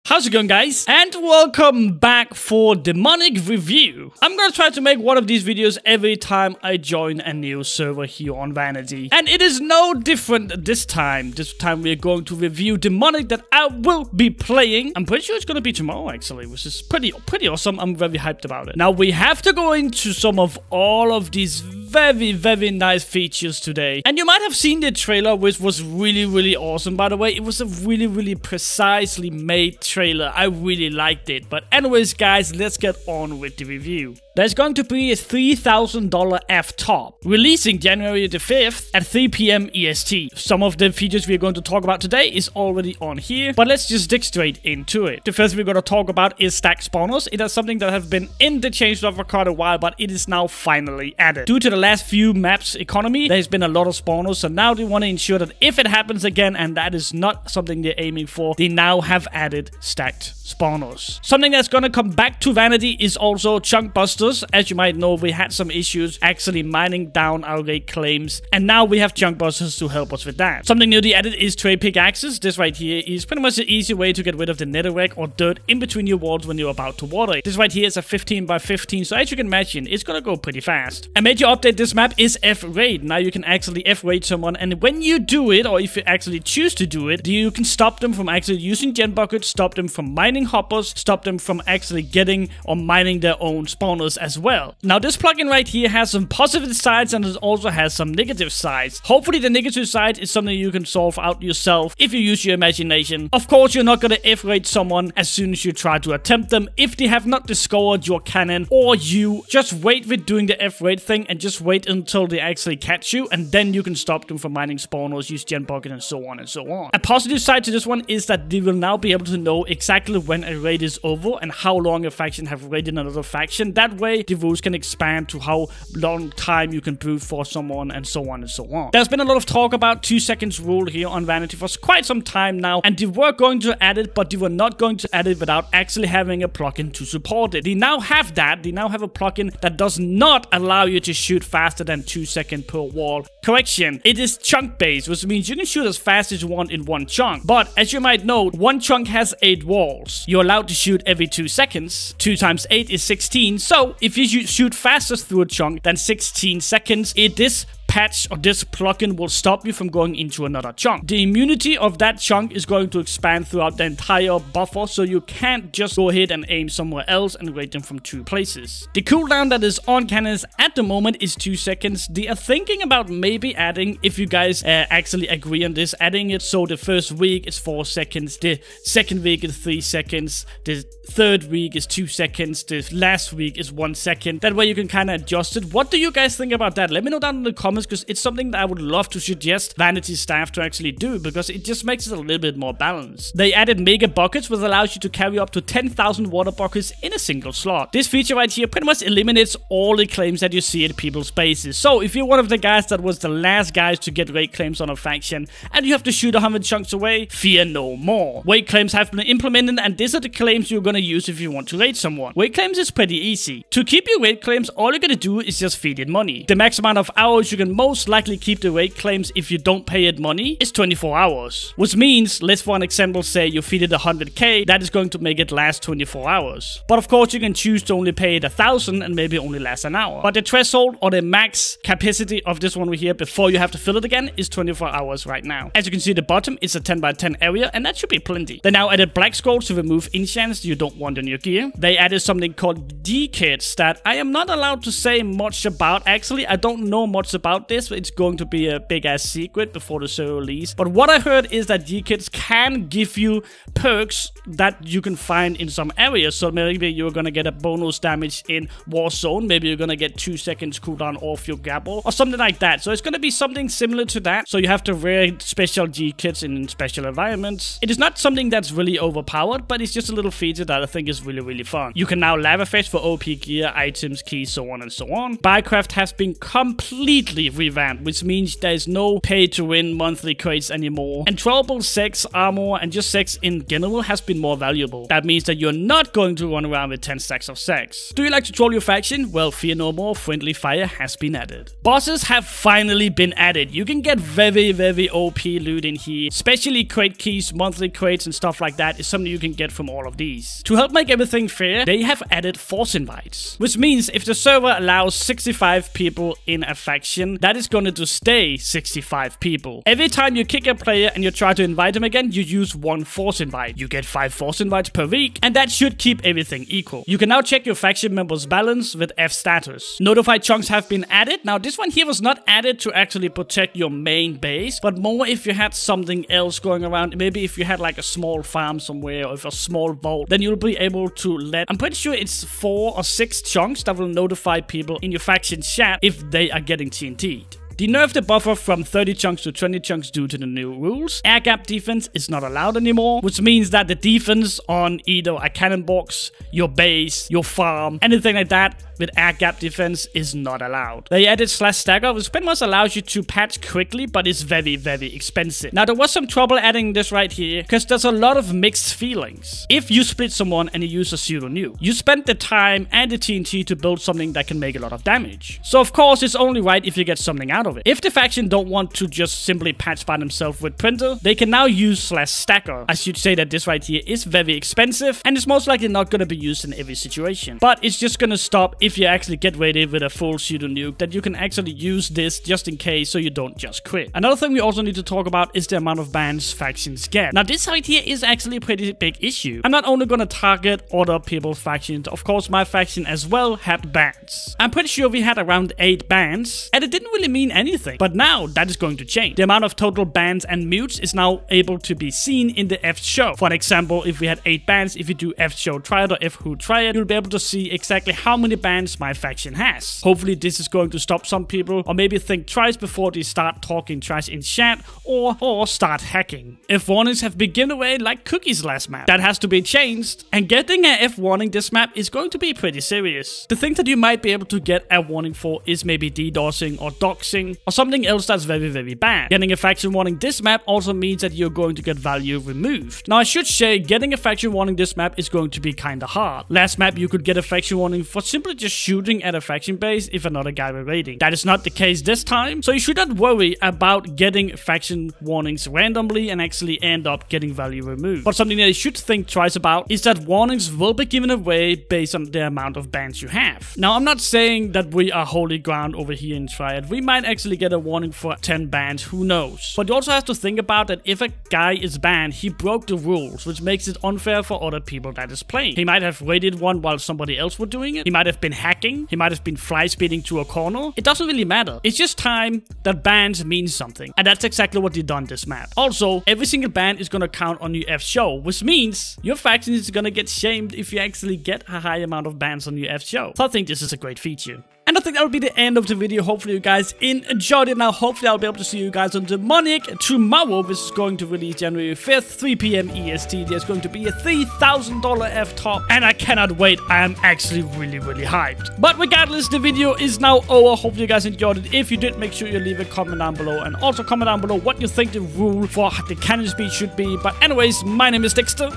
How's it going, guys? And welcome back for Demonic Review. I'm gonna try to make one of these videos every time I join a new server here on Vanity. And it is no different this time. This time we're going to review Demonic that I will be playing. I'm pretty sure it's gonna be tomorrow, actually, which is pretty awesome. I'm very hyped about it. Now, we have to go into some of all of these very nice features today. And you might have seen the trailer, which was really awesome, by the way. It was a really precisely made trailer. I really liked it. But anyways, guys, let's get on with the review. There's going to be a $3,000 FTOP, releasing January the 5th at 3 PM EST. Some of the features we're going to talk about today is already on here, but let's just dig straight into it. The first we're going to talk about is stack spawners. It is something that has been in the changelog for quite a while, but it is now finally added. Due to the last few maps economy, there's been a lot of spawners, so now they want to ensure that if it happens again, and that is not something they're aiming for, they now have added stacked spawners. Something that's going to come back to Vanity is also chunk busters. As you might know, we had some issues actually mining down our raid claims, and now we have chunk busters to help us with that. Something newly added is trade pickaxes. This right here is pretty much the easy way to get rid of the netherrack or dirt in between your walls when you're about to water it. This right here is a 15 by 15, so as you can imagine, it's gonna go pretty fast. A major update this map is F-raid. Now you can actually F-raid someone, and when you do it, or if you actually choose to do it, you can stop them from actually using gen buckets, stop them from mining hoppers, stop them from actually getting or mining their own spawners as well. Now, this plugin right here has some positive sides and it also has some negative sides. Hopefully the negative side is something you can solve out yourself if you use your imagination. Of course, you're not gonna F-raid someone as soon as you try to attempt them if they have not discovered your cannon, or you just wait with doing the F-raid thing and just wait until they actually catch you, and then you can stop them from mining spawners, use gen bucket, and so on and so on. A positive side to this one is that they will now be able to know exactly when a raid is over and how long a faction have raided another faction. That way the rules can expand to how long time you can brute for someone, and so on and so on. There's been a lot of talk about 2 seconds rule here on Vanity for quite some time now, and they were going to add it, but they were not going to add it without actually having a plugin to support it. They now have that. They now have a plugin that does not allow you to shoot faster than 2 seconds per wall. Correction, it is chunk based, which means you can shoot as fast as you want in one chunk. But as you might know, one chunk has 8 walls. You're allowed to shoot every 2 seconds. 2 times 8 is 16. So if you shoot faster through a chunk than 16 seconds, this patch or this plugin will stop you from going into another chunk. The immunity of that chunk is going to expand throughout the entire buffer, so you can't just go ahead and aim somewhere else and raid them from 2 places. The cooldown that is on cannons at the moment is 2 seconds. They are thinking about maybe adding, if you guys actually agree on this, adding it so the first week is 4 seconds, the second week is 3 seconds, the third week is 2 seconds, the last week is 1 second. That way you can kind of adjust it. What do you guys think about that? Let me know down in the comments, because it's something that I would love to suggest Vanity staff to actually do, because it just makes it a little bit more balanced. They added mega buckets, which allows you to carry up to 10,000 water buckets in a single slot. This feature right here pretty much eliminates all the claims that you see at people's bases. So if you're one of the guys that was the last guys to get raid claims on a faction and you have to shoot 100 chunks away, fear no more. Raid claims have been implemented, and these are the claims you're gonna use if you want to raid someone. Raid claims is pretty easy. To keep your raid claims, all you're gonna do is just feed it money. The max amount of hours you can most likely keep the raid claims if you don't pay it money is 24 hours. Which means, let's for an example say you feed it 100k, that is going to make it last 24 hours. But of course you can choose to only pay it 1,000 and maybe only last an hour. But the threshold or the max capacity of this one over here before you have to fill it again is 24 hours right now. As you can see at the bottom, it's a 10 by 10 area, and that should be plenty. They now added black scrolls to remove enchants you don't want in your gear. They added something called D-kits that I am not allowed to say much about. Actually, I don't know much about this. It's going to be a big ass secret before the server release. But what I heard is that D-kits can give you perks that you can find in some areas. So maybe you're gonna get a bonus damage in Warzone. Maybe you're gonna get 2 seconds cooldown off your grapple or something like that. So it's gonna be something similar to that. So you have to wear special D-kits in special environments. It is not something that's really overpowered, but it's just a little feature that I think is really fun. You can now lava fetch for OP gear, items, keys, so on and so on. Bycraft has been completely FTOP revamped, which means there's no pay-to-win monthly crates anymore. And throwable sex, armor, and just sex in general has been more valuable. That means that you're not going to run around with 10 stacks of sex. Do you like to troll your faction? Well, fear no more, friendly fire has been added. Bosses have finally been added. You can get very OP loot in here, especially crate keys, monthly crates, and stuff like that is something you can get from all of these. To help make everything fair, they have added force invites, which means if the server allows 65 people in a faction, that is going to stay 65 people. Every time you kick a player and you try to invite him again, you use 1 force invite. You get 5 force invites per week, and that should keep everything equal. You can now check your faction members' balance with F status. Notified chunks have been added. Now, this one here was not added to actually protect your main base, but more if you had something else going around. Maybe if you had like a small farm somewhere or if a small vault, then you'll be able to let, I'm pretty sure it's 4 or 6 chunks that will notify people in your faction chat if they are getting TNT'd. They nerfed the buffer from 30 chunks to 20 chunks due to the new rules. Air gap defense is not allowed anymore, which means that the defense on either a cannon box, your base, your farm, anything like that with air gap defense is not allowed. They added /stagger, which pretty much allows you to patch quickly, but it's very expensive. Now, there was some trouble adding this right here, because there's a lot of mixed feelings. If you split someone and you use a pseudo nuke, you spend the time and the TNT to build something that can make a lot of damage. So of course, it's only right if you get something out of it. If the faction don't want to just simply patch by themselves with printer, they can now use /stagger. I should say that this right here is very expensive, and it's most likely not going to be used in every situation. But it's just going to stop if you actually get ready with a full pseudo nuke, that you can actually use this just in case so you don't just quit. Another thing we also need to talk about is the amount of bans factions get. Now, this right here is actually a pretty big issue. I'm not only going to target other people's factions, of course my faction as well had bans. I'm pretty sure we had around 8 bans, and it didn't really mean anything. But now that is going to change. The amount of total bans and mutes is now able to be seen in the F show. For example, if we had 8 bans, if you do F show triad or F who triad, you'll be able to see exactly how many bans my faction has. Hopefully this is going to stop some people, or maybe think twice before they start talking trash in chat or start hacking. F warnings have been given away like cookies last map. That has to be changed, and getting an F warning this map is going to be pretty serious. The thing that you might be able to get a warning for is maybe DDoSing or doxing or something else that's very bad. Getting a faction warning this map also means that you're going to get value removed. Now, I should say getting a faction warning this map is going to be kinda hard. Last map you could get a faction warning for simply just shooting at a faction base if another guy were raiding. That is not the case this time, so you should not worry about getting faction warnings randomly and actually end up getting value removed. But something that you should think twice about is that warnings will be given away based on the amount of bans you have. Now, I'm not saying that we are holy ground over here in Triad. We might actually get a warning for 10 bans, who knows. But you also have to think about that if a guy is banned, he broke the rules, which makes it unfair for other people that is playing. He might have raided one while somebody else were doing it. He might have been hacking. He might have been fly speeding to a corner. It doesn't really matter. It's just time that bans mean something. And that's exactly what they done this map. Also, every single ban is gonna count on your F show, which means your faction is gonna get shamed if you actually get a high amount of bans on your F show. So I think this is a great feature. And I think that will be the end of the video. Hopefully you guys enjoyed it. Now, hopefully I'll be able to see you guys on Demonic tomorrow, which is going to release January 5th, 3 PM EST. There's going to be a $3,000 FTOP, and I cannot wait. I am actually really hyped. But regardless, the video is now over. Hopefully you guys enjoyed it. If you did, make sure you leave a comment down below, and also comment down below what you think the rule for the cannon speed should be. But anyways, my name is Dexter,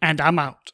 and I'm out.